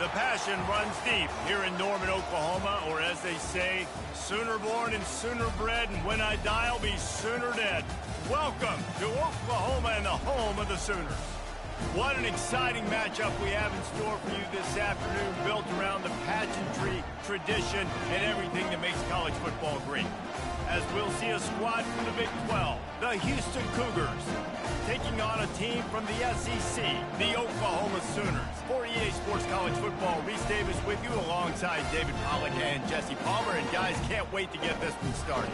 The passion runs deep here in Norman, Oklahoma, or as they say, sooner born and sooner bred, and when I die, I'll be sooner dead. Welcome to Oklahoma and the home of the Sooners. What an exciting matchup we have in store for you this afternoon, built around the pageantry, tradition, and everything that makes college football great. As we'll see a squad from the Big 12, the Houston Cougars, taking on a team from the SEC, the Oklahoma Sooners. For EA Sports College Football, Reese Davis with you alongside David Pollack and Jesse Palmer. And guys, can't wait to get this one started.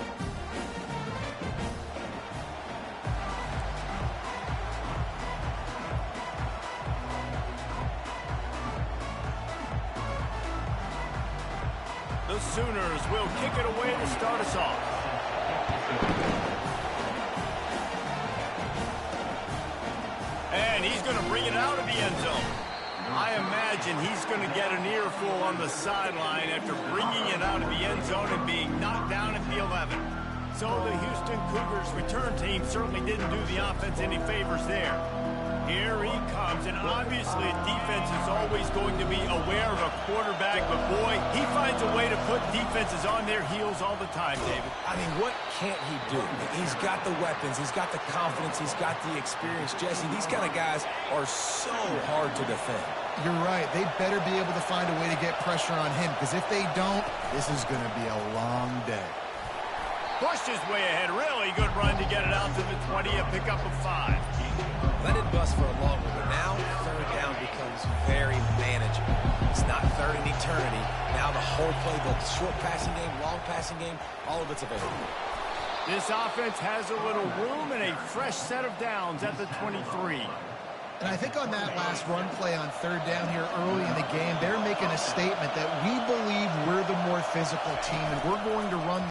The Sooners will kick it away to start us off. And he's going to bring it out of the end zone. I imagine he's going to get an earful on the sideline after bringing it out of the end zone and being knocked down at the 11. So the Houston Cougars return team certainly didn't do the offense any favors there. Here he comes, and obviously defense is always going to be aware of a quarterback, but boy, he finds a way to put defenses on their heels all the time, David. I mean, what can't he do? He's got the weapons, he's got the confidence, he's got the experience. Jesse, these kind of guys are so hard to defend. You're right. They better be able to find a way to get pressure on him, because if they don't, this is going to be a long day. Pushed his way ahead. Really good run to get it out to the 20, a pickup of 5. Let it bust for a long one, but now third down becomes very manageable. It's not third in eternity. Now the whole playbook, short passing game, long passing game, all of it's available. This offense has a little room and a fresh set of downs at the 23. And I think on that last run play on third down here early in the game, they're making a statement that we believe we're the more physical team, and we're going to run.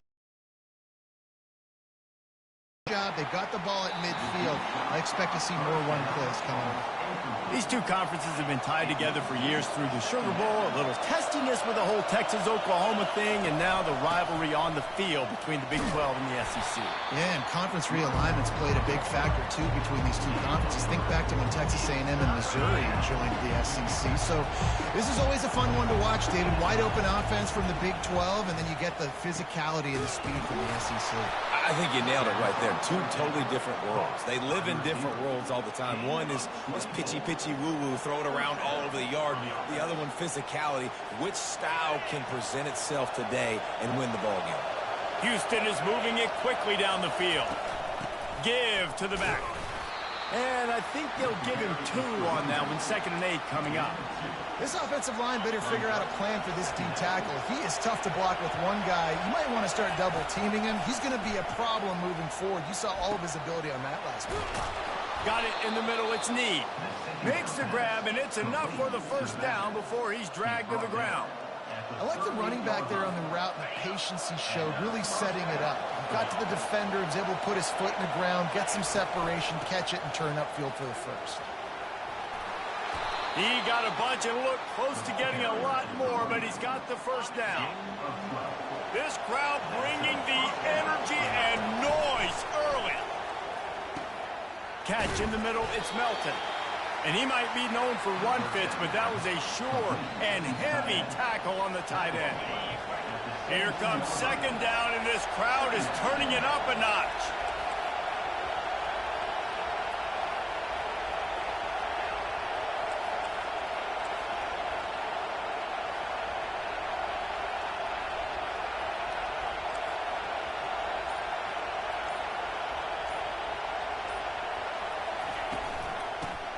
They got the ball at midfield. I expect to see more run plays coming up. These two conferences have been tied together for years through the Sugar Bowl, a little testiness with the whole Texas-Oklahoma thing, and now the rivalry on the field between the Big 12 and the SEC. Yeah, and conference realignments played a big factor, too, between these two conferences. Think back to when Texas A&M and Missouri joined the SEC. So this is always a fun one to watch, David. Wide open offense from the Big 12, and then you get the physicality and the speed from the SEC. I think you nailed it right there. Two totally different worlds. They live in different worlds all the time. One is pitchy, woo-woo, throw it around all over the yard. The other one, physicality. Which style can present itself today and win the ball game? Houston is moving it quickly down the field. Give to the back. And I think they'll give him 2 on that one. 2nd and 8 coming up. This offensive line better figure out a plan for this D tackle. He is tough to block with one guy. You might want to start double teaming him. He's going to be a problem moving forward. You saw all of his ability on that last one. Got it in the middle. It's Need. Makes the grab, and it's enough for the first down before he's dragged to the ground. I like the running back there on the route and the patience he showed, really setting it up. He got to the defender, was able to put his foot in the ground, get some separation, catch it, and turn upfield for the first. He got a bunch and looked close to getting a lot more, but he's got the first down. This crowd bringing the energy and noise early. Catch in the middle, it's Melton. And he might be known for run fits, but that was a sure and heavy tackle on the tight end. Here comes 2nd down, and this crowd is turning it up a notch.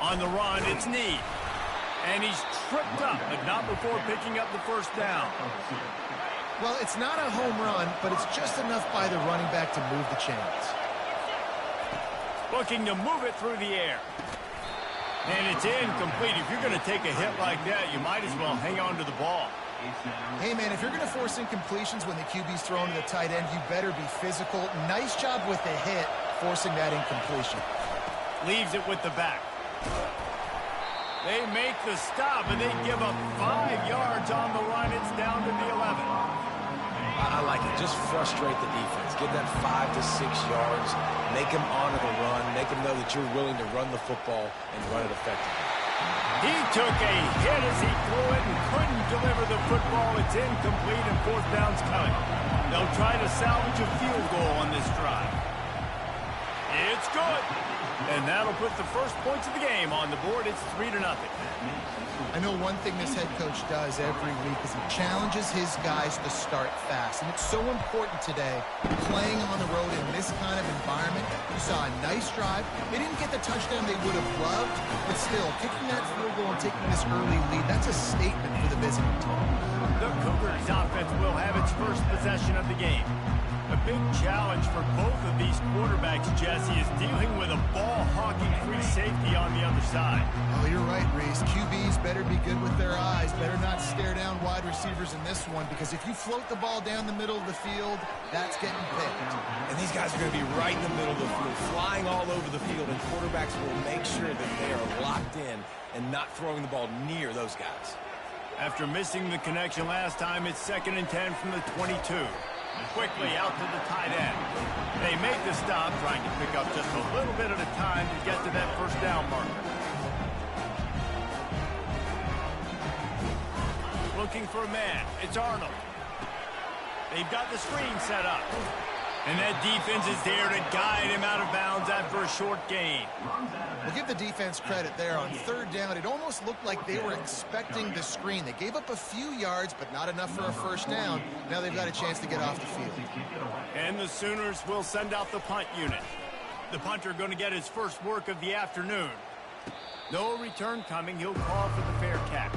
On the run, it's Need. And he's tripped up, but not before picking up the first down. Well, it's not a home run, but it's just enough by the running back to move the chains. Looking to move it through the air. And it's incomplete. If you're going to take a hit like that, you might as well hang on to the ball. Hey, man, if you're going to force incompletions when the QB's throwing to the tight end, you better be physical. Nice job with the hit, forcing that incompletion. Leaves it with the back. They make the stop, and they give up 5 yards on the run. It's down to the 11. I like it. Just frustrate the defense. Give that 5 to 6 yards. Make them honor the run. Make them know that you're willing to run the football and run it effectively. He took a hit as he threw it and couldn't deliver the football. It's incomplete and fourth down's coming. They'll try to salvage a field goal on this drive. It's good. And that'll put the first points of the game on the board. It's 3-0. I know one thing this head coach does every week is he challenges his guys to start fast. And it's so important today, playing on the road in this kind of environment. You saw a nice drive. They didn't get the touchdown they would have loved, but still, kicking that field goal and taking this early lead, that's a statement for the visiting team. The Cougars offense will have its first possession of the game. A big challenge for both of these quarterbacks, Jesse, is dealing with a ball-hawking free safety on the other side. Oh, you're right, Reese. QBs better be good with their eyes. Better not stare down wide receivers in this one, because if you float the ball down the middle of the field, that's getting picked. And these guys are going to be right in the middle of the field, flying all over the field, and quarterbacks will make sure that they are locked in and not throwing the ball near those guys. After missing the connection last time, it's 2nd and 10 from the 22. Quickly out to the tight end. They make the stop, trying to pick up just a little bit at a time to get to that first down marker. Looking for a man. It's Arnold. They've got the screen set up. And that defense is there to guide him out of bounds after a short gain. We'll give the defense credit there. On 3rd down, it almost looked like they were expecting the screen. They gave up a few yards, but not enough for a first down. Now they've got a chance to get off the field. And the Sooners will send out the punt unit. The punter going to get his first work of the afternoon. No return coming. He'll call for the fair catch.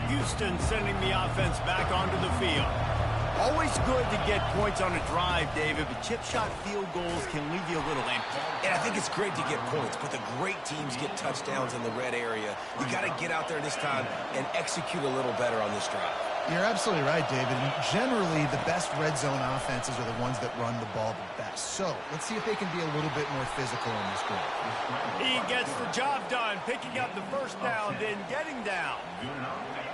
Houston sending the offense back onto the field. Always good to get points on a drive, David, but chip shot field goals can leave you a little empty. And I think it's great to get points, but the great teams get touchdowns in the red area. You got to get out there this time and execute a little better on this drive. You're absolutely right, David. And generally, the best red zone offenses are the ones that run the ball the best. So let's see if they can be a little bit more physical in this game. He gets the job done, picking up the first down, then getting down.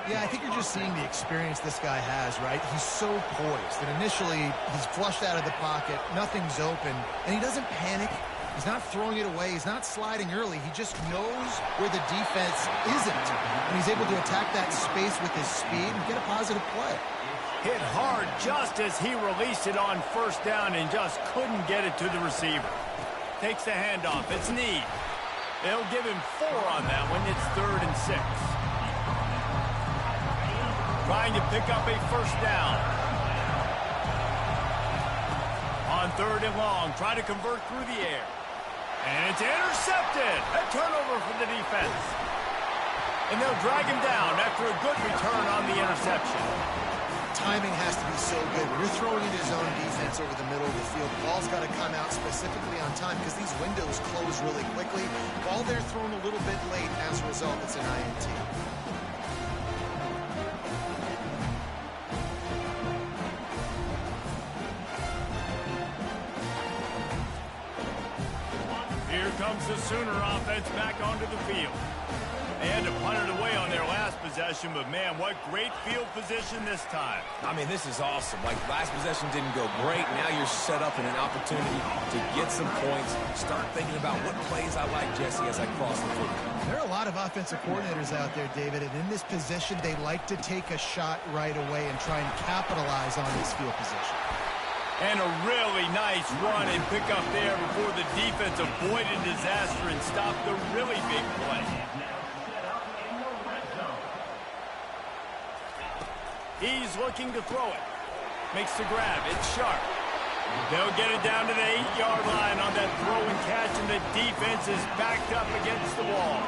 Yeah, I think you're just seeing the experience this guy has, right? He's so poised. And initially, he's flushed out of the pocket. Nothing's open. And he doesn't panic. He's not throwing it away. He's not sliding early. He just knows where the defense isn't. And he's able to attack that space with his speed and get a positive play. Hit hard just as he released it on first down and just couldn't get it to the receiver. Takes the handoff. It's Need. They'll give him 4 on that one. It's 3rd and 6. Trying to pick up a first down. On 3rd and long, trying to convert through the air. And it's intercepted. A turnover for the defense. And they'll drag him down after a good return on the interception. Timing has to be so good. When you're throwing into his own defense over the middle of the field, the ball's got to come out specifically on time because these windows close really quickly. Ball there thrown a little bit late. As a result, it's an INT. Here comes the Sooner offense back onto the field. They had to punt it away on their last possession, but man, what great field position this time. I mean, this is awesome. Like, last possession didn't go great. Now you're set up in an opportunity to get some points. Start thinking about what plays I like, Jesse, as I cross the field. There are a lot of offensive coordinators out there, David, and in this position, they like to take a shot right away and try and capitalize on this field position. And a really nice run and pick up there before the defense avoided disaster and stopped the really big play. He's looking to throw it. Makes the grab. It's sharp. They'll get it down to the 8-yard line on that throw and catch, and the defense is backed up against the wall.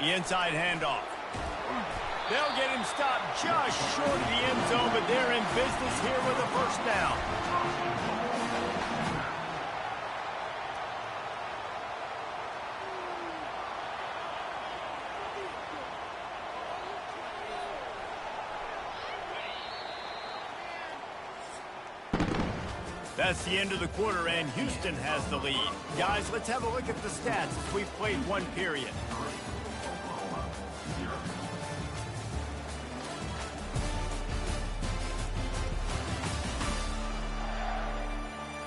The inside handoff. They'll get him stopped just short of the end zone, but they're in business here with a first down. That's the end of the quarter, and Houston has the lead. Guys, let's have a look at the stats as we've played one period.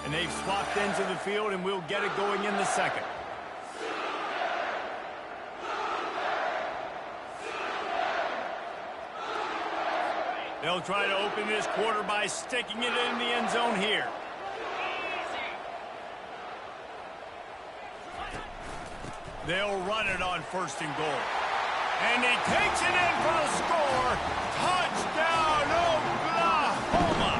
And they've swapped ends of the field, and we'll get it going in the second. They'll try to open this quarter by sticking it in the end zone here. They'll run it on 1st and goal. And he takes it in for a score. Touchdown, Oklahoma!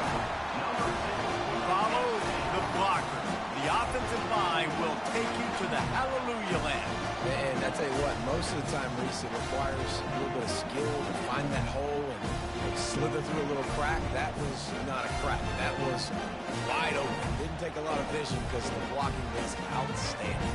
Follow the blocker. The offensive line will take you to the hallelujah land. And I tell you what, most of the time, Reese, it requires a little bit of skill to find that hole and slither through a little crack. That was not a crack. That was wide open. Didn't take a lot of vision because the blocking was outstanding.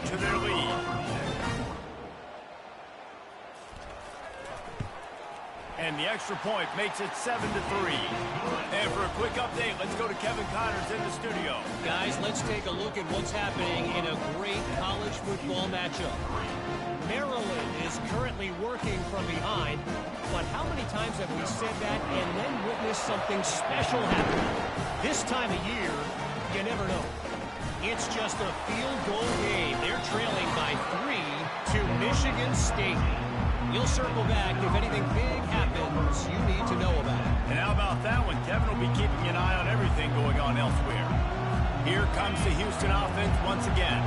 To their lead. And the extra point makes it 7-3. And for a quick update, let's go to Kevin Connors in the studio. Guys, let's take a look at what's happening in a great college football matchup. Maryland is currently working from behind, but how many times have we said that and then witnessed something special happen? This time of year, you never know. It's just a field goal game. They're trailing by 3 to Michigan State. You'll circle back if anything big happens you need to know about it. And how about that one? Kevin will be keeping an eye on everything going on elsewhere. Here comes the Houston offense once again.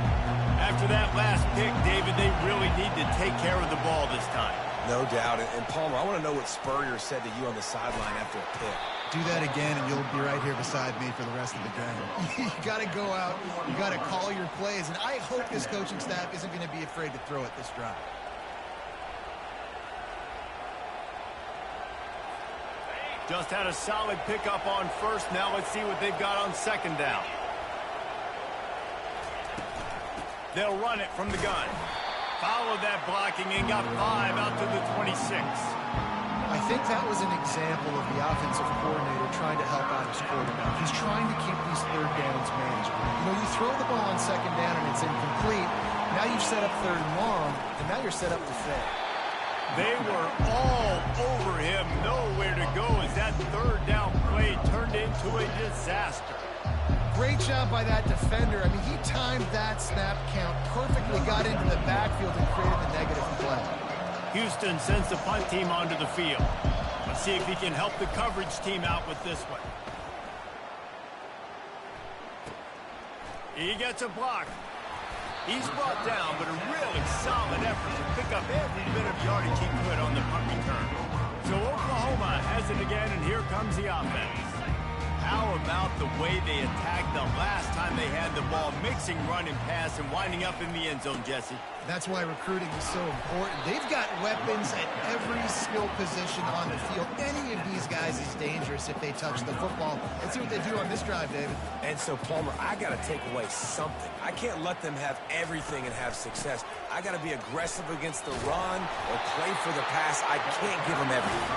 After that last pick, David, they really need to take care of the ball this time. No doubt. And Palmer, I want to know what Spurrier said to you on the sideline after a pick. Do that again, and you'll be right here beside me for the rest of the game. You got to go out. You got to call your plays, and I hope this coaching staff isn't going to be afraid to throw it this drive. Just had a solid pickup on 1st. Now let's see what they've got on 2nd down. They'll run it from the gun. Followed that blocking and got 5 out to the 26. I think that was an example of the offensive coordinator trying to help out his quarterback. He's trying to keep these 3rd downs manageable. You know, you throw the ball on 2nd down and it's incomplete. Now you've set up 3rd and long, and now you're set up to fail. They were all over him. Nowhere to go as that 3rd down play turned into a disaster. Great job by that defender. I mean, he timed that snap count perfectly, got into the backfield and created the negative play. Houston sends the punt team onto the field. Let's see if he can help the coverage team out with this one. He gets a block. He's brought down, but a really solid effort to pick up every bit of yardage he could on the punt return. So Oklahoma has it again, and here comes the offense. How about the way they attacked the last time they had the ball, mixing run and pass and winding up in the end zone, Jesse? That's why recruiting is so important. They've got weapons at every skill position on the field. Any of these guys is dangerous if they touch the football. Let's see what they do on this drive, David. And so, Palmer, I got to take away something. I can't let them have everything and have success. I got to be aggressive against the run or play for the pass. I can't give them everything.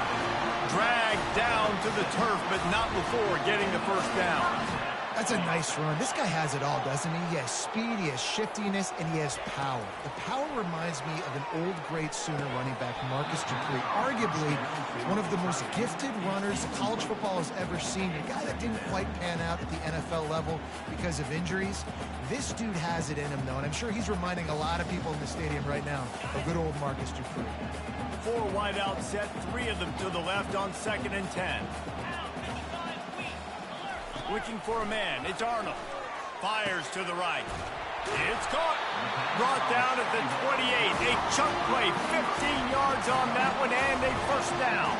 Dragged down to the turf, but not before getting the 1st down. That's a nice run. This guy has it all, doesn't he? He has speed, he has shiftiness, and he has power. The power reminds me of an old, great Sooner running back, Marcus Dupree. Arguably one of the most gifted runners college football has ever seen. A guy that didn't quite pan out at the NFL level because of injuries. This dude has it in him, though, and I'm sure he's reminding a lot of people in the stadium right now of good old Marcus Dupree. 4 wide out set, 3 of them to the left on 2nd and 10. Looking for a man. It's Arnold. Fires to the right. It's caught. Brought down at the 28. A chunk play. 15 yards on that one and a first down.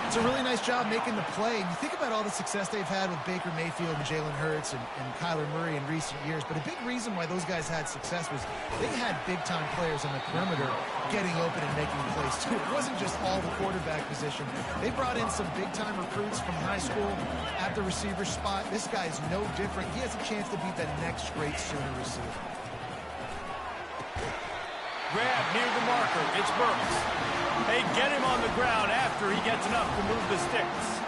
It's a really nice job making the play. And you think about all the success they've had with Baker Mayfield and Jalen Hurts and Kyler Murray in recent years. But a big reason why those guys had success was they had big-time players on the perimeter getting open and making plays, too. It wasn't just all the quarterback position. They brought in some big-time recruits from high school at the receiver spot. This guy's no different. He has a chance to be the next great Sooner receiver. Grab near the marker. It's Burks. They get him on the ground after he gets enough to move the sticks.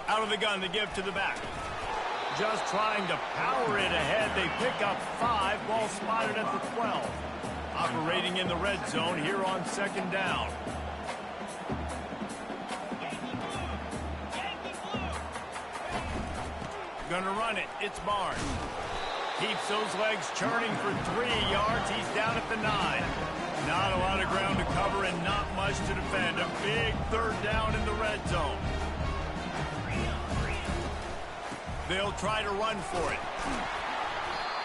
Out of the gun to give to the back. Just trying to power it ahead. They pick up 5. Ball spotted at the 12. Operating in the red zone here on second down. Gonna run it. It's Barnes. Keeps those legs churning for 3 yards. He's down at the 9. Not a lot of ground to cover and not much to defend. A big third down in the red zone. They'll try to run for it.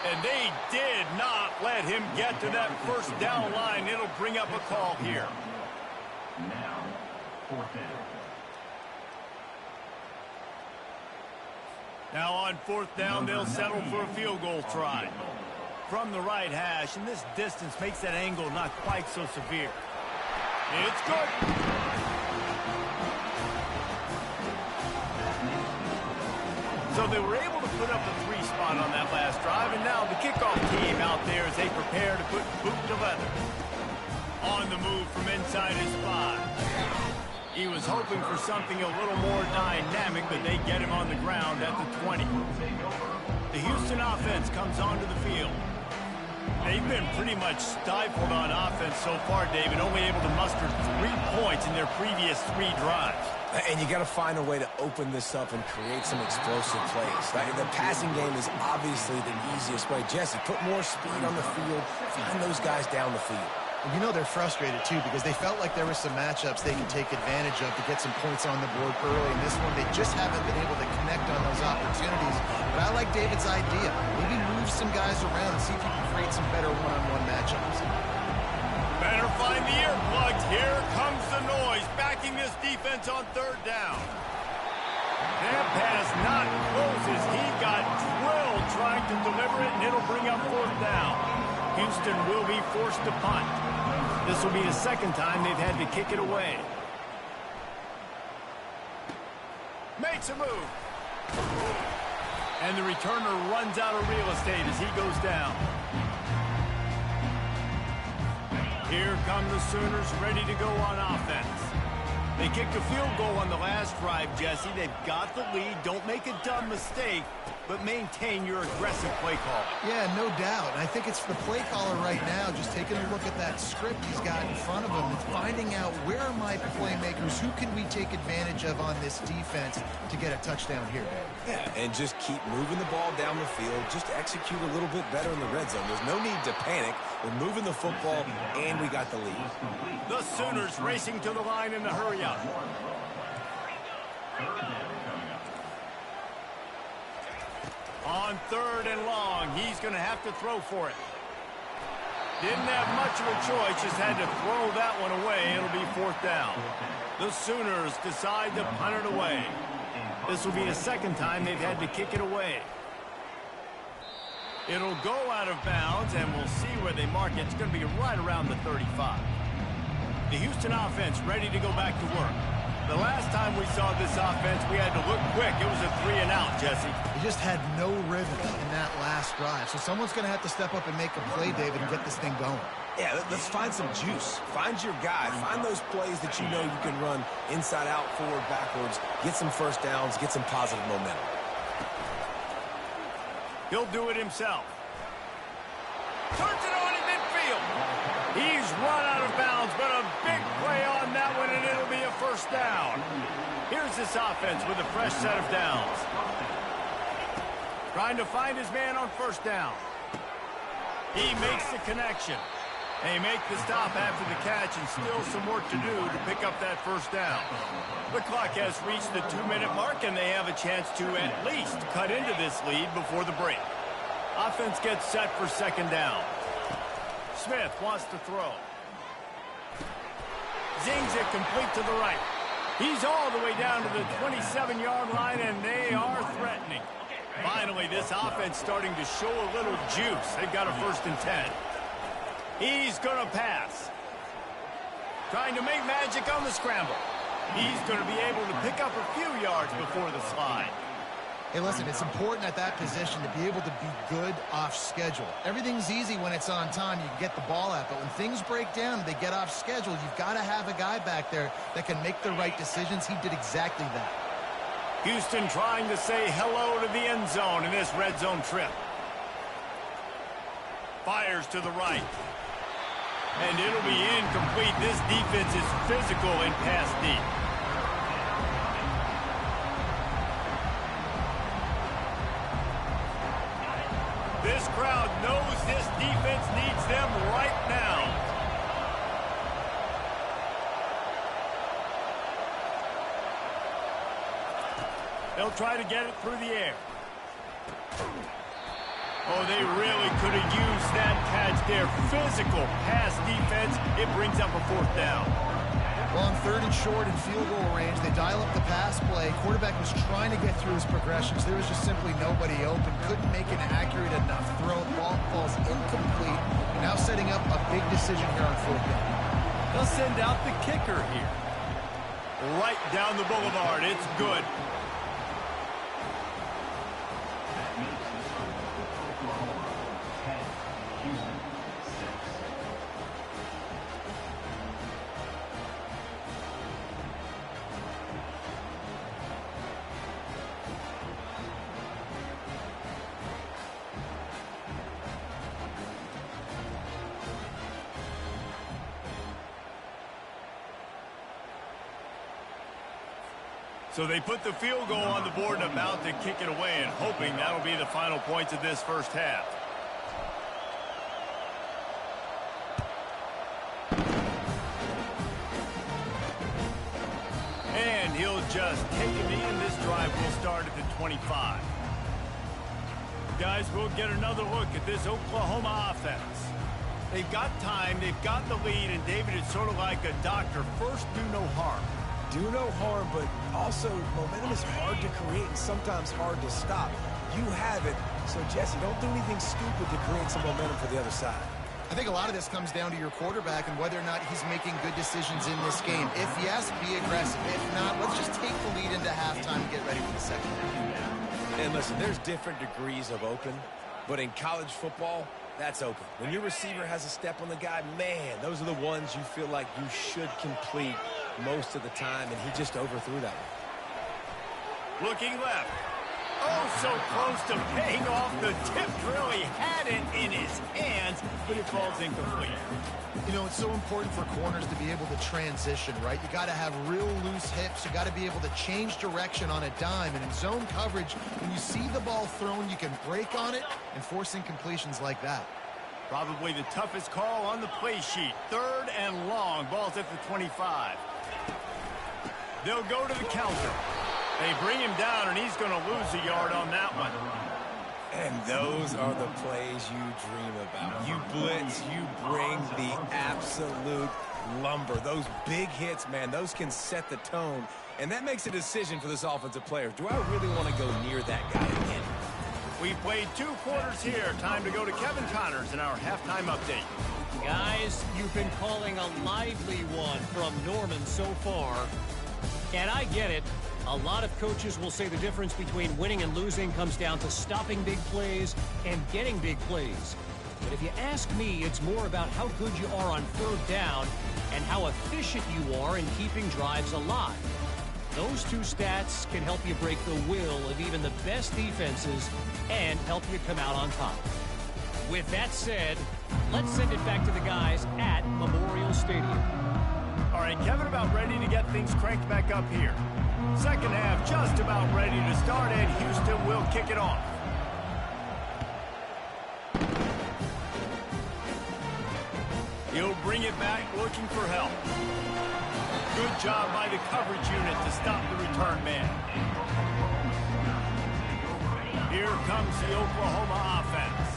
And they did not let him get to that first down line. It'll bring up a call here. Now, fourth down. Now on fourth down, they'll settle for a field goal try. From the right hash, and this distance makes that angle not quite so severe. It's good. So they were able to put up a 3 spot on that last drive, and now the kickoff team out there as they prepare to put boot to leather. On the move from inside his 5. He was hoping for something a little more dynamic, but they get him on the ground at the 20. The Houston offense comes onto the field. They've been pretty much stifled on offense so far, David, only able to muster 3 points in their previous 3 drives. And you got to find a way to open this up and create some explosive plays. The passing game is obviously the easiest way. Jesse, put more speed on the field, find those guys down the field. You know they're frustrated, too, because they felt like there were some matchups they can take advantage of to get some points on the board early. In this one, they just haven't been able to connect on those opportunities. But I like David's idea. Maybe move some guys around and see if you can create some better one-on-one matchups. Better find the earplugs. Here comes the noise, backing this defense on third down. That pass not close as he got drilled trying to deliver it, and it'll bring up fourth down. Houston will be forced to punt. This will be the second time they've had to kick it away. Makes a move. And the returner runs out of real estate as he goes down. Here come the Sooners ready to go on offense. They kicked a field goal on the last drive, Jesse. They've got the lead. Don't make a dumb mistake, but maintain your aggressive play call. Yeah, no doubt. And I think it's the play caller right now just taking a look at that script he's got in front of him and finding out where are my playmakers, who can we take advantage of on this defense to get a touchdown here, Dave. Yeah, and just keep moving the ball down the field. Just execute a little bit better in the red zone. There's no need to panic. We're moving the football, and we got the lead. The Sooners racing to the line in the hurry-up. On third and long, he's going to have to throw for it. Didn't have much of a choice, just had to throw that one away. It'll be fourth down. The Sooners decide to punt it away. This will be the second time they've had to kick it away. It'll go out of bounds, and we'll see where they mark it. It's going to be right around the 35. The Houston offense ready to go back to work. The last time we saw this offense, we had to look quick. It was a 3-and-out, Jesse. They just had no rhythm in that last drive. So someone's going to have to step up and make a play, David, and get this thing going. Yeah, let's find some juice. Find your guy. Find those plays that you know you can run inside out, forward, backwards. Get some first downs. Get some positive momentum. He'll do it himself. Turns it on in midfield. He's run out of bounds, but a big play on that one, and it'll be a first down. Here's this offense with a fresh set of downs. Trying to find his man on first down. He makes the connection. They make the stop after the catch and still some work to do to pick up that first down. The clock has reached the 2-minute mark, and they have a chance to at least cut into this lead before the break. Offense gets set for second down. Smith wants to throw. Zings it complete to the right. He's all the way down to the 27-yard line, and they are threatening. Finally, this offense starting to show a little juice. They've got a 1st and 10. He's going to pass. Trying to make magic on the scramble. He's going to be able to pick up a few yards before the slide. Hey, listen, it's important at that position to be able to be good off schedule. Everything's easy when it's on time. You can get the ball out. But when things break down and they get off schedule, you've got to have a guy back there that can make the right decisions. He did exactly that. Houston trying to say hello to the end zone in this red zone trip. Fires to the right. And it'll be incomplete. This defense is physical in pass deep. This crowd knows this defense needs them right now. They'll try to get it through the air. Oh, they really could have used that catch there. Physical pass defense. It brings up a 4th down. Well, on 3rd and short and field goal range, they dial up the pass play. Quarterback was trying to get through his progressions. There was just simply nobody open. Couldn't make an accurate enough throw. Ball falls incomplete. Now setting up a big decision here on 4th down. They'll send out the kicker here. Right down the boulevard. It's good. So they put the field goal on the board and about to kick it away, and hoping that'll be the final points of this first half. And he'll just take it in. This drive will start at the 25. Guys, we'll get another look at this Oklahoma offense. They've got time, they've got the lead, and David, it's sort of like a doctor. First, do no harm. Do no harm, but also momentum is hard to create and sometimes hard to stop. You have it, so Jesse, don't do anything stupid to create some momentum for the other side. I think a lot of this comes down to your quarterback and whether or not he's making good decisions in this game. If yes, be aggressive. If not, let's just take the lead into halftime and get ready for the second half. And listen, there's different degrees of open, but in college football, that's open. When your receiver has a step on the guy, man, those are the ones you feel like you should complete most of the time, and he just overthrew that one. Looking left. Oh, so close to paying off the tip drill. He had it in his hands, but it falls incomplete. You know, it's so important for corners to be able to transition, right? You got to have real loose hips. You got to be able to change direction on a dime. And in zone coverage, when you see the ball thrown, you can break on it and force incompletions like that. Probably the toughest call on the play sheet. 3rd and long. Ball's at the 25. They'll go to the counter. They bring him down, and he's going to lose a yard on that one. And those are the plays you dream about. You blitz, you bring the absolute lumber. Those big hits, man, those can set the tone. And that makes a decision for this offensive player. Do I really want to go near that guy again? We've played 2 quarters here. Time to go to Kevin Connors in our halftime update. Guys, you've been calling a lively one from Norman so far. And I get it. A lot of coaches will say the difference between winning and losing comes down to stopping big plays and getting big plays. But if you ask me, it's more about how good you are on 3rd down and how efficient you are in keeping drives alive. Those 2 stats can help you break the will of even the best defenses and help you come out on top. With that said, let's send it back to the guys at Memorial Stadium. All right, Kevin, about ready to get things cranked back up here. Second half just about ready to start, and Houston will kick it off. He'll bring it back looking for help. Good job by the coverage unit to stop the return man. Here comes the Oklahoma offense.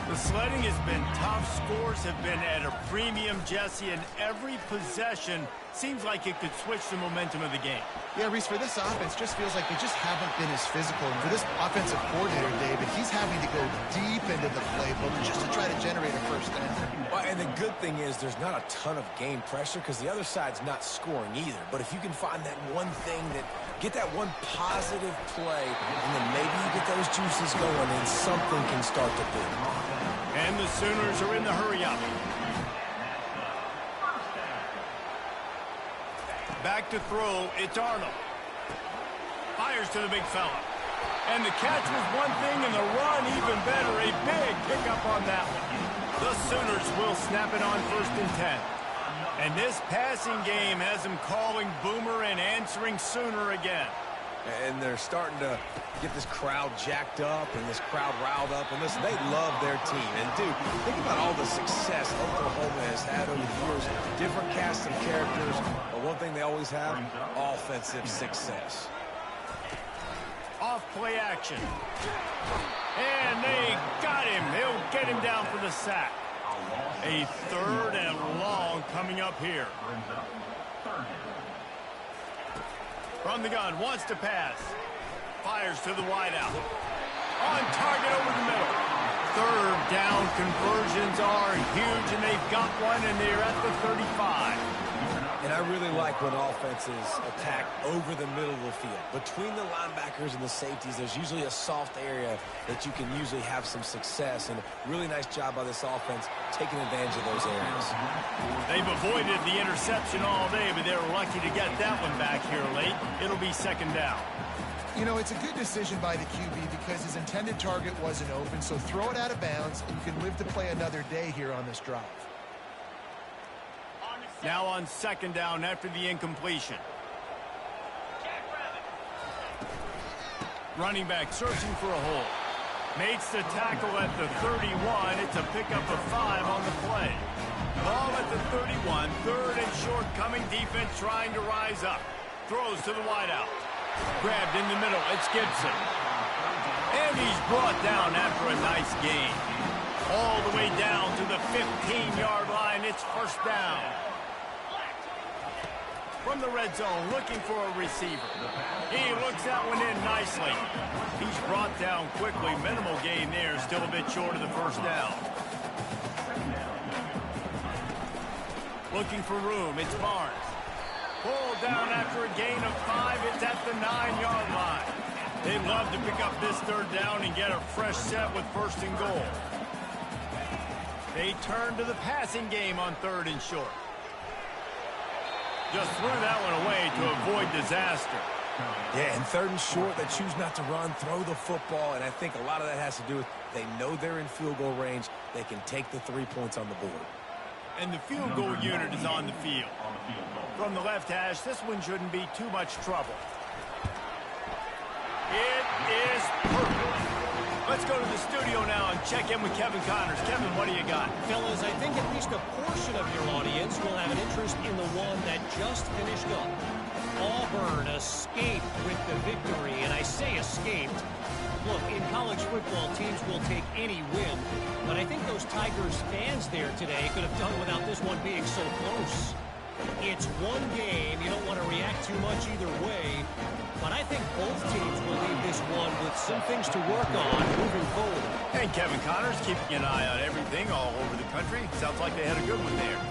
The sledding has been tough. Scores have been at a premium, Jesse, and every possession seems like it could switch the momentum of the game. Yeah, Reese, for this offense, just feels like they just haven't been as physical. And for this offensive coordinator, David, he's having to go deep into the playbook just to try to generate a first down. Well, and the good thing is there's not a ton of game pressure because the other side's not scoring either. But if you can find that one thing that get that one positive play, and then maybe you get those juices going and something can start to build. And the Sooners are in the hurry-up. Back to throw, it's Arnold. Fires to the big fella. And the catch was one thing, and the run even better. A big pickup on that one. The Sooners will snap it on 1st and 10. And this passing game has them calling Boomer and answering Sooner again. And they're starting to get this crowd jacked up and this crowd riled up. And listen, they love their team. And, dude, think about all the success Oklahoma has had over the years. Different casts of characters. But one thing they always have, offensive success. Off play action. And they got him. They'll get him down for the sack. A 3rd and long coming up here. From the gun, wants to pass. Fires to the wideout. On target over the middle. 3rd down conversions are huge, and they've got one, and they're at the 35. And I really like when offenses attack over the middle of the field. Between the linebackers and the safeties, there's usually a soft area that you can usually have some success. And a really nice job by this offense taking advantage of those areas. They've avoided the interception all day, but they're lucky to get that one back here late. It'll be 2nd down. You know, it's a good decision by the QB because his intended target wasn't open, so throw it out of bounds, and you can live to play another day here on this drive. Now on 2nd down after the incompletion. Running back searching for a hole. Makes the tackle at the 31. It's a pickup of 5 on the play. Ball at the 31. 3rd and short coming. Defense trying to rise up. Throws to the wideout. Grabbed in the middle. It's Gibson. And he's brought down after a nice gain. All the way down to the 15-yard line. It's 1st down. From the red zone, looking for a receiver. He looks that one in nicely. He's brought down quickly. Minimal gain there, still a bit short of the 1st down. Looking for room, it's Barnes. Pulled down after a gain of 5. It's at the 9-yard line. They'd love to pick up this 3rd down and get a fresh set with 1st and goal. They turn to the passing game on 3rd and short. Just threw that one away to avoid disaster. Yeah, and 3rd and short, they choose not to run, throw the football, and I think a lot of that has to do with they know they're in field goal range. They can take the 3 points on the board. And the field goal unit is on the field. From the left hash, this one shouldn't be too much trouble. It is perfect. Let's go to the studio now and check in with Kevin Connors. Kevin, what do you got? Fellas, I think at least a portion of your audience will have an interest in the one that just finished up. Auburn escaped with the victory, and I say escaped. Look, in college football, teams will take any win, but I think those Tigers fans there today could have done without this one being so close. It's one game. You don't want to react too much either way, but I think both teams will leave this one with some things to work on moving forward. And Kevin Connors keeping an eye on everything all over the country. Sounds like they had a good one there.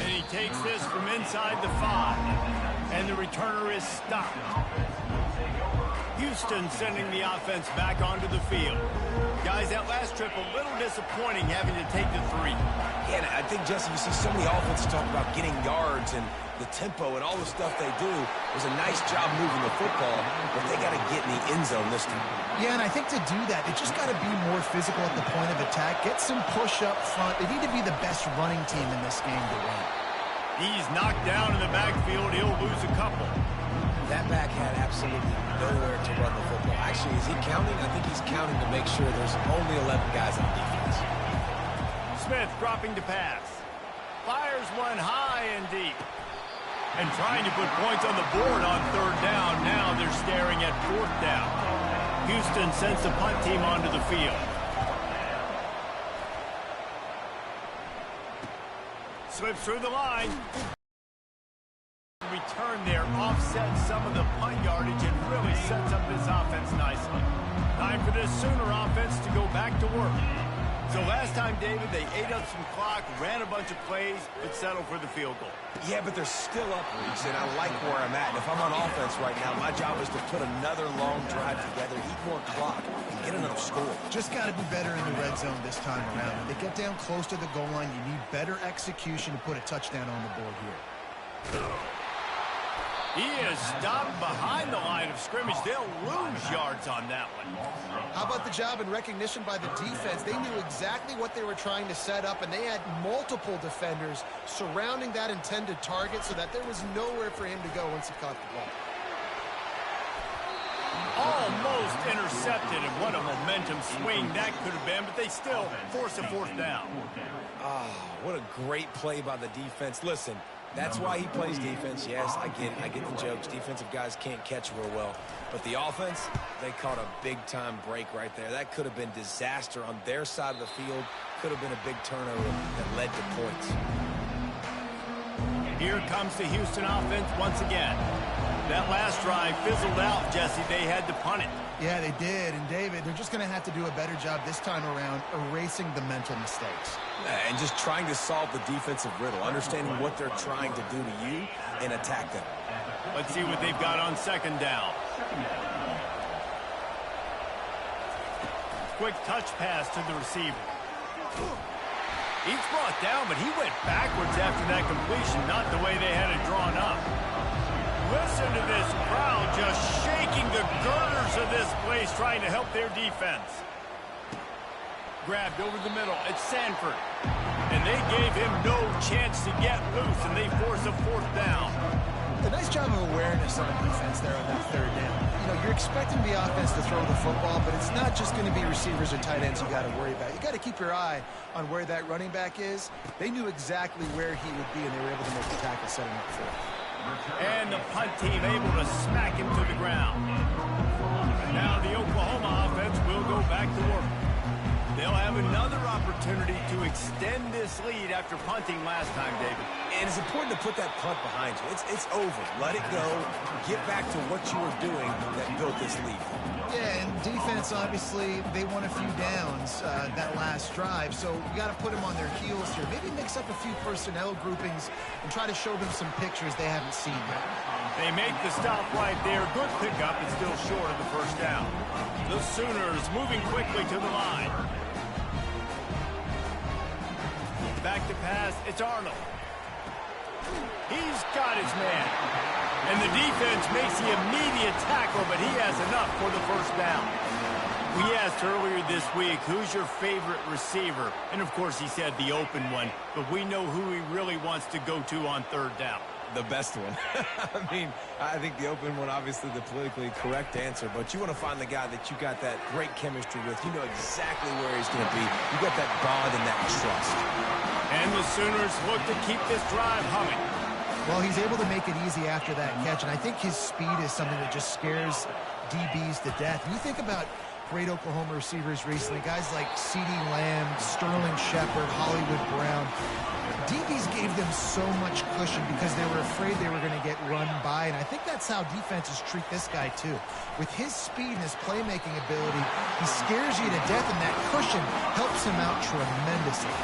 And he takes this from inside the 5, and the returner is stopped. Houston sending the offense back onto the field. Guys, that last trip a little disappointing having to take the 3. Yeah, and I think, Jesse, you see so many offenses talk about getting yards and the tempo and all the stuff they do. It was a nice job moving the football, but they got to get in the end zone this time. Yeah, and I think to do that, they just got to be more physical at the point of attack. Get some push up front. They need to be the best running team in this game to win. He's knocked down in the backfield. He'll lose a couple. That back had absolutely nowhere to run the football. Actually, is he counting? I think he's counting to make sure there's only 11 guys on defense. Smith dropping to pass. Fires one high and deep. And trying to put points on the board on third down. Now they're staring at fourth down. Houston sends the punt team onto the field. Slips through the line. Return there offsets some of the punt yardage and really sets up this offense nicely. Time for this Sooner offense to go back to work. So last time, David, they ate up some clock, ran a bunch of plays, but settled for the field goal. Yeah, but they're still up, Reese, and I like where I'm at. And if I'm on offense right now, my job is to put another long drive together, eat more clock, and get another score. Just got to be better in the red zone this time around. When they get down close to the goal line, you need better execution to put a touchdown on the board here. He is stopped behind the line of scrimmage. They'll lose yards on that one. How about the job and recognition by the defense? They knew exactly what they were trying to set up, and they had multiple defenders surrounding that intended target so that there was nowhere for him to go once he caught the ball. Almost intercepted, and what a momentum swing that could have been, but they still force a fourth down. Oh, what a great play by the defense. Listen, that's why he plays defense. Yes, I get the jokes. Defensive guys can't catch real well. But the offense, they caught a big-time break right there. That could have been disaster on their side of the field. Could have been a big turnover that led to points. Here comes the Houston offense once again. That last drive fizzled out, Jesse. They had to punt it. Yeah, they did. And, David, they're just going to have to do a better job this time around erasing the mental mistakes. And just trying to solve the defensive riddle, understanding what they're trying to do to you and attack them. Let's see what they've got on second down. Quick touch pass to the receiver. He's brought down, but he went backwards after that completion, not the way they had it drawn up. Listen to this crowd just shaking the girders of this place, trying to help their defense. Grabbed over the middle. It's Sanford. And they gave him no chance to get loose, and they force a fourth down. A nice job of awareness on defense there on that third down. You know, you're expecting the offense to throw the football, but it's not just going to be receivers or tight ends you got to worry about. You got to keep your eye on where that running back is. They knew exactly where he would be, and they were able to make the tackle, setting up for it. And the punt team able to smack him to the ground. Now the Oklahoma offense will go back to work. They'll have another opportunity to extend this lead after punting last time, David. And it's important to put that punt behind you. It's over. Let it go. Get back to what you were doing that built this lead. Yeah, and defense, obviously, they won a few downs that last drive, so you got to put them on their heels here. Maybe mix up a few personnel groupings and try to show them some pictures they haven't seen yet. They make the stop right there. Good pickup, but still short of the first down. The Sooners moving quickly to the line. Back to pass, it's Arnold. He's got his man. And the defense makes the immediate tackle, but he has enough for the first down. We asked earlier this week, who's your favorite receiver? And, of course, he said the open one, but we know who he really wants to go to on third down. The best one. I think the open one, obviously the politically correct answer, but you want to find the guy that you got that great chemistry with. You know exactly where he's going to be. You got that bond and that trust. And the Sooners look to keep this drive humming. Well, he's able to make it easy after that catch, and I think his speed is something that just scares DBs to death. And you think about great Oklahoma receivers recently, guys like CeeDee Lamb, Sterling Shepard, Hollywood Brown. DBs gave them so much cushion because they were afraid they were going to get run by, and I think that's how defenses treat this guy too. With his speed and his playmaking ability, he scares you to death, and that cushion helps him out tremendously.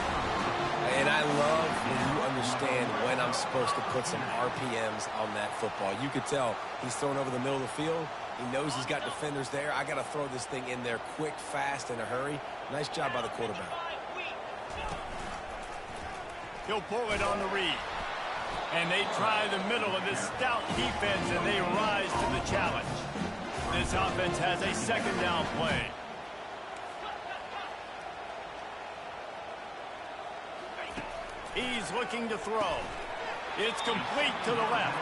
And I love when you understand when I'm supposed to put some RPMs on that football. You could tell he's throwing over the middle of the field. He knows he's got defenders there. I got to throw this thing in there quick, fast, in a hurry. Nice job by the quarterback. He'll pull it on the read. And they try the middle of this stout defense, and they rise to the challenge. This offense has a second down play. He's looking to throw. It's complete to the left.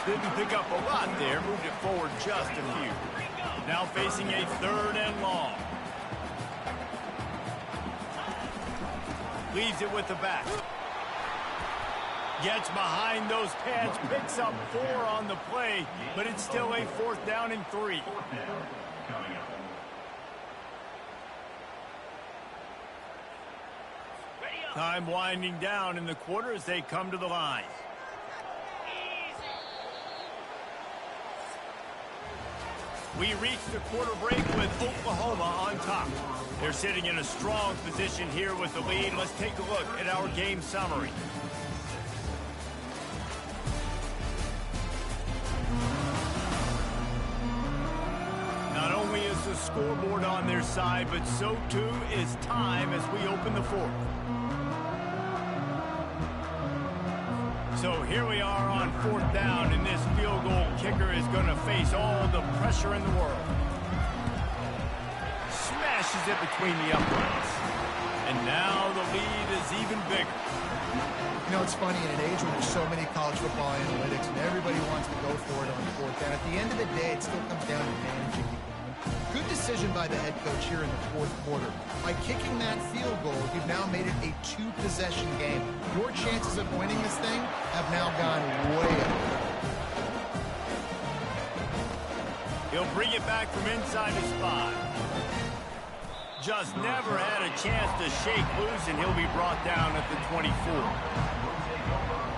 Didn't pick up a lot there. Moved it forward just a few. Now facing a third and long. Leaves it with the back. Gets behind those pads, picks up 4 on the play, but it's still a 4th down and 3. Time winding down in the quarter as they come to the line. We reach the quarter break with Oklahoma on top. They're sitting in a strong position here with the lead. Let's take a look at our game summary. Not only is the scoreboard on their side, but so too is time as we open the 4th. So here we are on 4th down, and this field goal kicker is going to face all the pressure in the world. Smashes it between the uprights. And now the lead is even bigger. You know, it's funny, in an age when there's so many college football analytics and everybody wants to go for it on 4th down, at the end of the day, it still comes down to managing the game. Good decision by the head coach here in the 4th quarter. By kicking that field goal, you've now made it a 2-possession game. Your chances of winning this thing have now gone way up. He'll bring it back from inside his 5. Just never had a chance to shake loose, and he'll be brought down at the 24.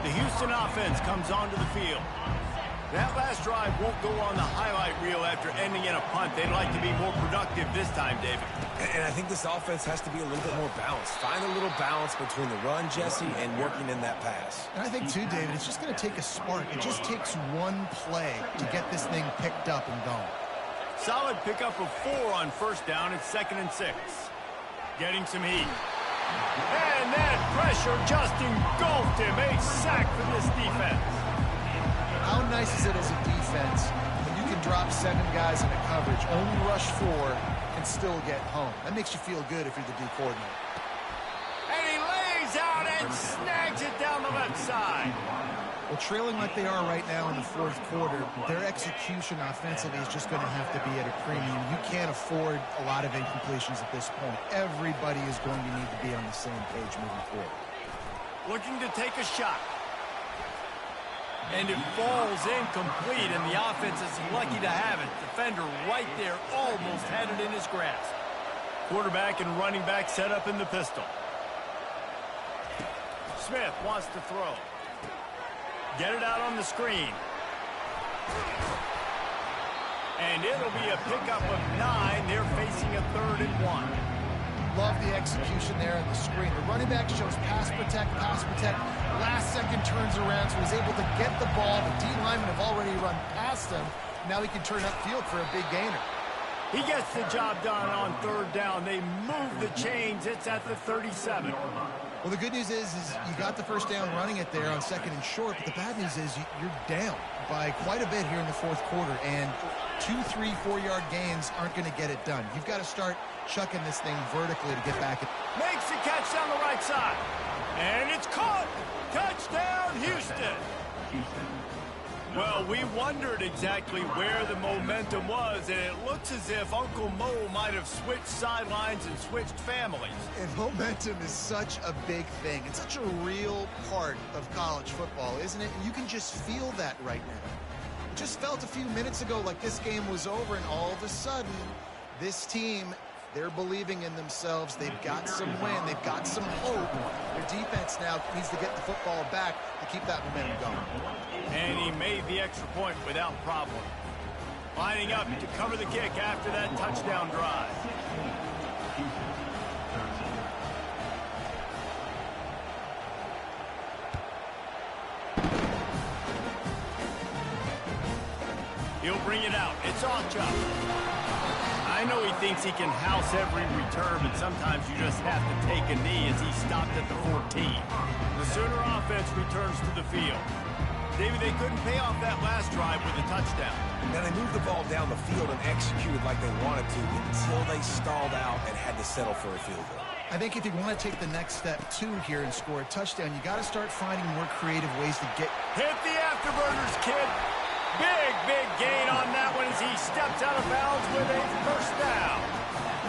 The Houston offense comes onto the field. That last drive won't go on the highlight reel after ending in a punt. They'd like to be more productive this time, David. And I think this offense has to be a little bit more balanced. Find a little balance between the run, Jesse, and working in that pass. And I think, too, David, it's just going to take a spark. It just takes one play to get this thing picked up and going. Solid pickup of 4 on 1st down. It's 2nd and 6. Getting some heat. And that pressure just engulfed him. A sack for this defense. How nice is it as a defense when you can drop 7 guys in a coverage, only rush 4, and still get home? That makes you feel good if you're the D coordinator. And he lays out and snags it down the left side. Well, trailing like they are right now in the 4th quarter, their execution offensively is just going to have to be at a premium. You can't afford a lot of incompletions at this point. Everybody is going to need to be on the same page moving forward. Looking to take a shot. And it falls incomplete, and the offense is lucky to have it. Defender right there almost had it in his grasp. Quarterback and running back set up in the pistol. Smith wants to throw. Get it out on the screen. And it'll be a pickup of 9. They're facing a 3rd and 1. Love the execution there on the screen. The running back shows pass protect. Last second turns around, so he's able to get the ball. The D linemen have already run past him. Now he can turn upfield for a big gainer. He gets the job done on 3rd down. They move the chains. It's at the 37. Well, the good news is you got the 1st down running it there on 2nd and short, but the bad news is you're down by quite a bit here in the 4th quarter, and 2, 3, 4-yard gains aren't going to get it done. You've got to start chucking this thing vertically to get back. Makes the catch down the right side. And it's caught. Touchdown, Houston. Well, we wondered exactly where the momentum was, and it looks as if Uncle Mo might have switched sidelines and switched families. And momentum is such a big thing. It's such a real part of college football, isn't it? And you can just feel that right now. It just felt a few minutes ago like this game was over, and all of a sudden, this team, they're believing in themselves. They've got some wind. They've got some hope. Their defense now needs to get the football back to keep that momentum going. And he made the extra point without problem. Lining up to cover the kick after that touchdown drive. He'll bring it out. It's off chop. I know he thinks he can house every return, but sometimes you just have to take a knee as he stopped at the 14. The Sooner offense returns to the field. David, they couldn't pay off that last drive with a touchdown. Now they moved the ball down the field and executed like they wanted to until they stalled out and had to settle for a field goal. I think if you want to take the next step, too, here and score a touchdown, you got to start finding more creative ways to get... Hit the afterburners, kid. Big gain on that one as he steps out of bounds with a 1st down.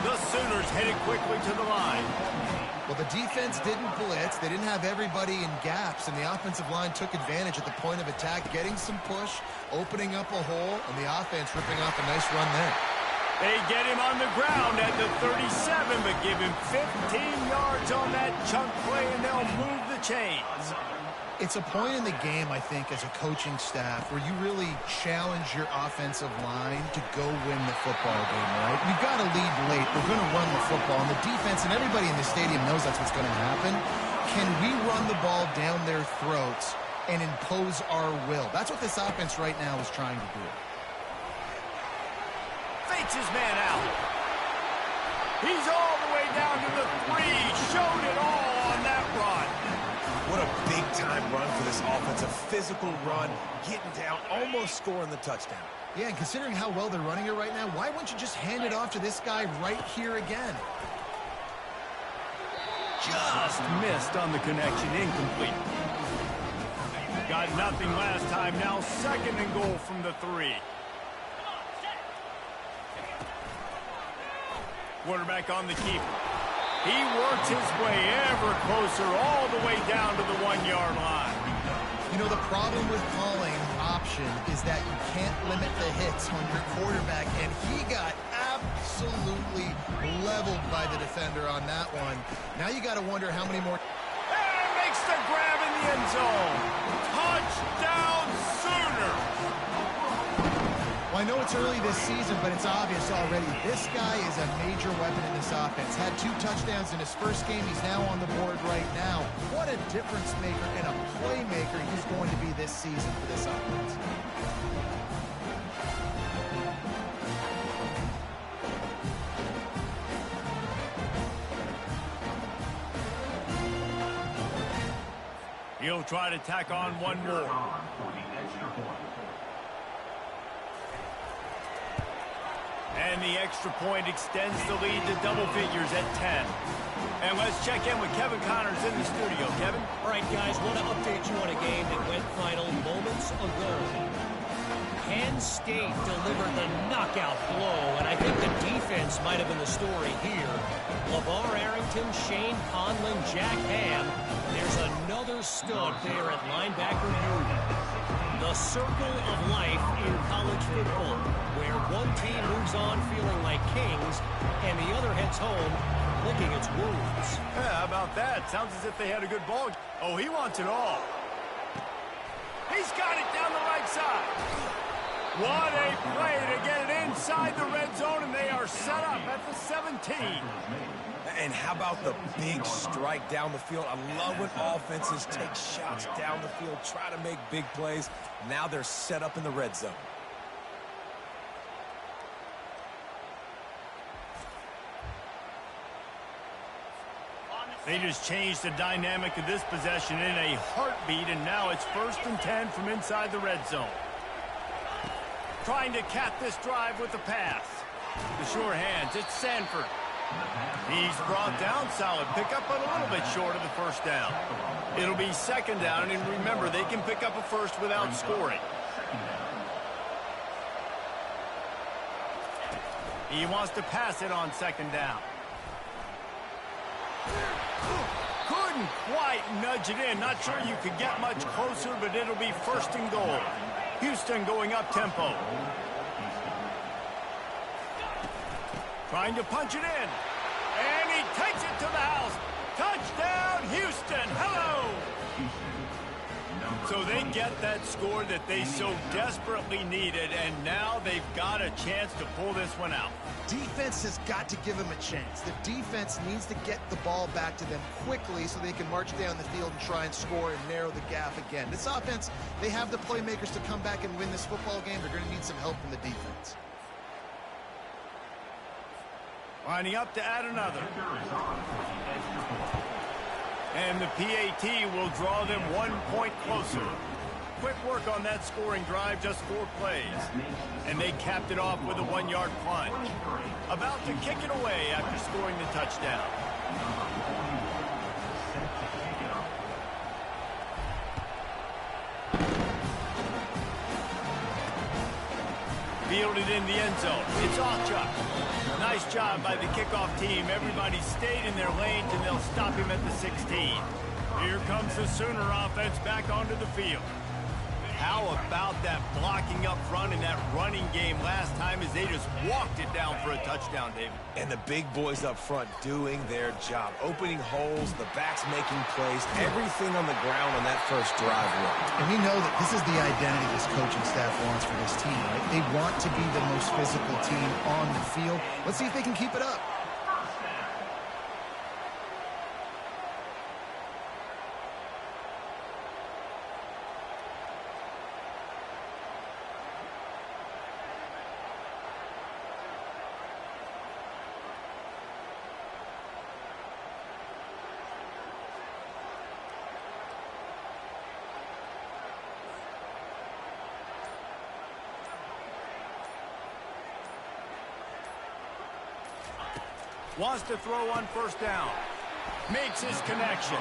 The Sooners headed quickly to the line. Well, the defense didn't blitz. They didn't have everybody in gaps, and the offensive line took advantage at the point of attack, getting some push, opening up a hole, and the offense ripping off a nice run there. They get him on the ground at the 37, but give him 15 yards on that chunk play, and they'll move the chains. It's a point in the game, I think, as a coaching staff, where you really challenge your offensive line to go win the football game, right? We've got to lead late. We're going to run the football, and the defense and everybody in the stadium knows that's what's going to happen. Can we run the ball down their throats and impose our will? That's what this offense right now is trying to do. Fakes his man out. He's all the way down to the 3. Showed it all on that run. What a big-time run for this offense. A physical run, getting down, almost scoring the touchdown. Yeah, and considering how well they're running it right now, why wouldn't you just hand it off to this guy right here again? Just missed on the connection. Incomplete. Got nothing last time. Now 2nd and goal from the 3. Quarterback on the keeper. He works his way ever closer all the way down to the 1-yard line. You know, the problem with calling option is that you can't limit the hits on your quarterback, and he got absolutely leveled by the defender on that one. Now you got to wonder how many more. And makes the grab in the end zone. Touchdown Sooners. Well, I know it's early this season, but it's obvious already. This guy is a major weapon in this offense. Had 2 touchdowns in his first game. He's now on the board right now. What a difference maker and a playmaker he's going to be this season for this offense. He'll try to tack on one more. And the extra point extends the lead to double figures at 10. And let's check in with Kevin Connors in the studio. Kevin? All right, guys, want to update you on a game that went final moments ago. Penn State delivered the knockout blow, and I think the defense might have been the story here. LeVar Arrington, Shane Conlon, Jack Ham. There's another stud there at linebacker unit. The circle of life in college football, where one team moves on feeling like kings, and the other heads home licking its wounds. Yeah, how about that? Sounds as if they had a good ball. Oh, he wants it all. He's got it down the right side. What a play to get it inside the red zone, and they are set up at the 17. And how about the big strike down the field? I love when offenses take shots down the field, try to make big plays. Now they're set up in the red zone. They just changed the dynamic of this possession in a heartbeat, and now it's 1st and 10 from inside the red zone. Trying to cap this drive with the pass. The sure hands, it's Sanford. He's brought down solid pickup, but a little bit short of the 1st down. It'll be 2nd down, and remember, they can pick up a 1st without scoring. He wants to pass it on 2nd down. Couldn't quite nudge it in. Not sure you could get much closer, but it'll be 1st and goal. Houston going up tempo. Trying to punch it in. And he takes it to the house. Touchdown, Houston. Hello. So they get that score that they so desperately needed, and now they've got a chance to pull this one out. Defense has got to give them a chance. The defense needs to get the ball back to them quickly so they can march down the field and try and score and narrow the gap again. This offense, they have the playmakers to come back and win this football game. They're going to need some help from the defense. Lining up to add another. And the PAT will draw them 1 point closer. Quick work on that scoring drive, just 4 plays. And they capped it off with a 1-yard plunge. About to kick it away after scoring the touchdown. Fielded in the end zone. It's off Chuck. Nice job by the kickoff team. Everybody stayed in their lanes, and they'll stop him at the 16. Here comes the Sooner offense back onto the field. How about that blocking up front in that running game last time as they just walked it down for a touchdown, David? And the big boys up front doing their job. Opening holes, the backs making plays, everything on the ground on that first drive worked. And we know that this is the identity this coaching staff wants for this team, right? They want to be the most physical team on the field. Let's see if they can keep it up. Wants to throw on first down. Makes his connection.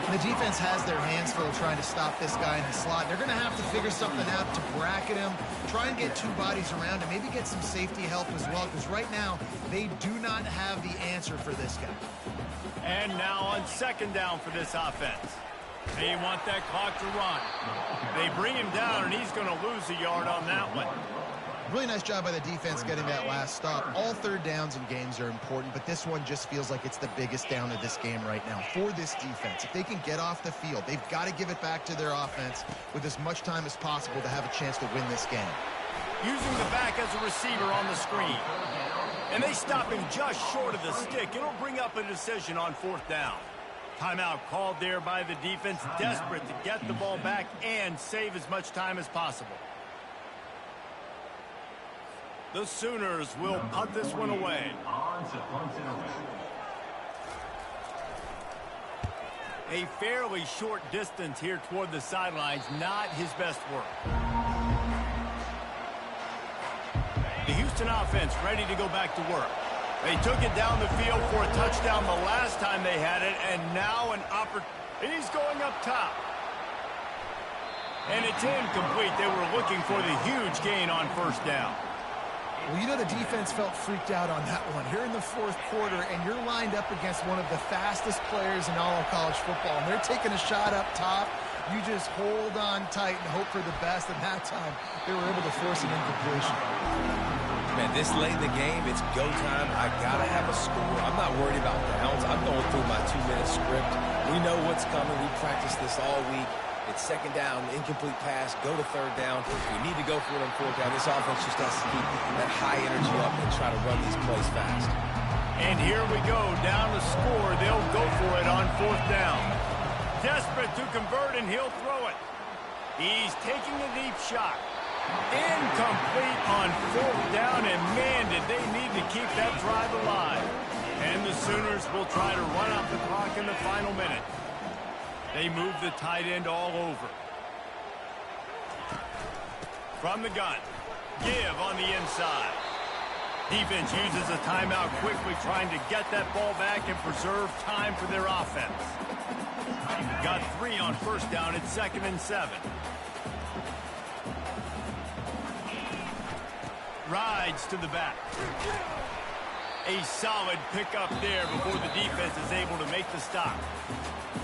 The defense has their hands full trying to stop this guy in the slot. They're going to have to figure something out to bracket him, try and get two bodies around him, maybe get some safety help as well, because right now they do not have the answer for this guy. And now on second down for this offense. They want that clock to run. They bring him down, and he's going to lose a yard on that one. Really nice job by the defense getting that last stop. All third downs in games are important, but this one just feels like it's the biggest down of this game right now for this defense. If they can get off the field, they've got to give it back to their offense with as much time as possible to have a chance to win this game. Using the back as a receiver on the screen. And they stop him just short of the stick. It'll bring up a decision on fourth down. Timeout called there by the defense, desperate to get the ball back and save as much time as possible. The Sooners will punt this one away. A fairly short distance here toward the sidelines, not his best work. The Houston offense ready to go back to work. They took it down the field for a touchdown the last time they had it, and now an opportunity. He's going up top. And it's incomplete. They were looking for the huge gain on first down. Well, you know the defense felt freaked out on that one. Here in the fourth quarter, and you're lined up against one of the fastest players in all of college football, and they're taking a shot up top. You just hold on tight and hope for the best, and that time they were able to force an incompletion. Man, this late in the game, it's go time. I got to have a score. I'm not worried about downs. I'm going through my 2-minute script. We know what's coming. We practiced this all week. It's second down, incomplete pass, go to third down. We need to go for it on fourth down. This offense just has to keep that high energy up and try to run these plays fast. And here we go, down to score. They'll go for it on fourth down. Desperate to convert, and he'll throw it. He's taking a deep shot. Incomplete on fourth down, and man, did they need to keep that drive alive. And the Sooners will try to run out the clock in the final minute. They move the tight end all over. From the gun. Give on the inside. Defense uses a timeout quickly, trying to get that ball back and preserve time for their offense. Got 3 on first down. It's 2nd and 7. Rides to the back. A solid pickup there before the defense is able to make the stop.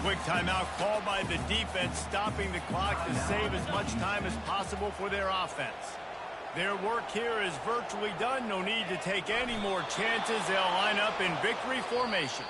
Quick timeout called by the defense, stopping the clock to save as much time as possible for their offense. Their work here is virtually done. No need to take any more chances. They'll line up in victory formation.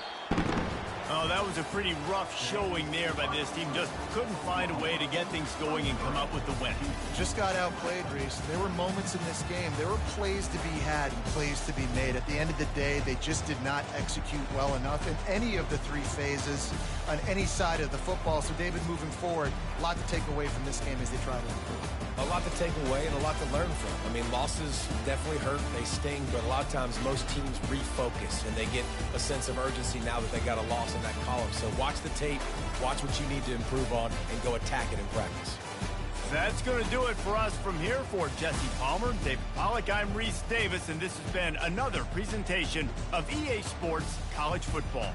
Oh, that was a pretty rough showing there by this team. Just couldn't find a way to get things going and come up with the win. Just got outplayed, Reese. There were moments in this game. There were plays to be had and plays to be made. At the end of the day, they just did not execute well enough in any of the 3 phases on any side of the football. So, David, moving forward, a lot to take away from this game as they try to improve. A lot to take away and a lot to learn from. I mean, losses definitely hurt. They sting, but a lot of times most teams refocus and they get a sense of urgency now that they got a loss in that column. So watch the tape, watch what you need to improve on, and go attack it in practice. That's going to do it for us from here. For Jesse Palmer, David Pollack, I'm Reese Davis, and this has been another presentation of EA Sports College Football.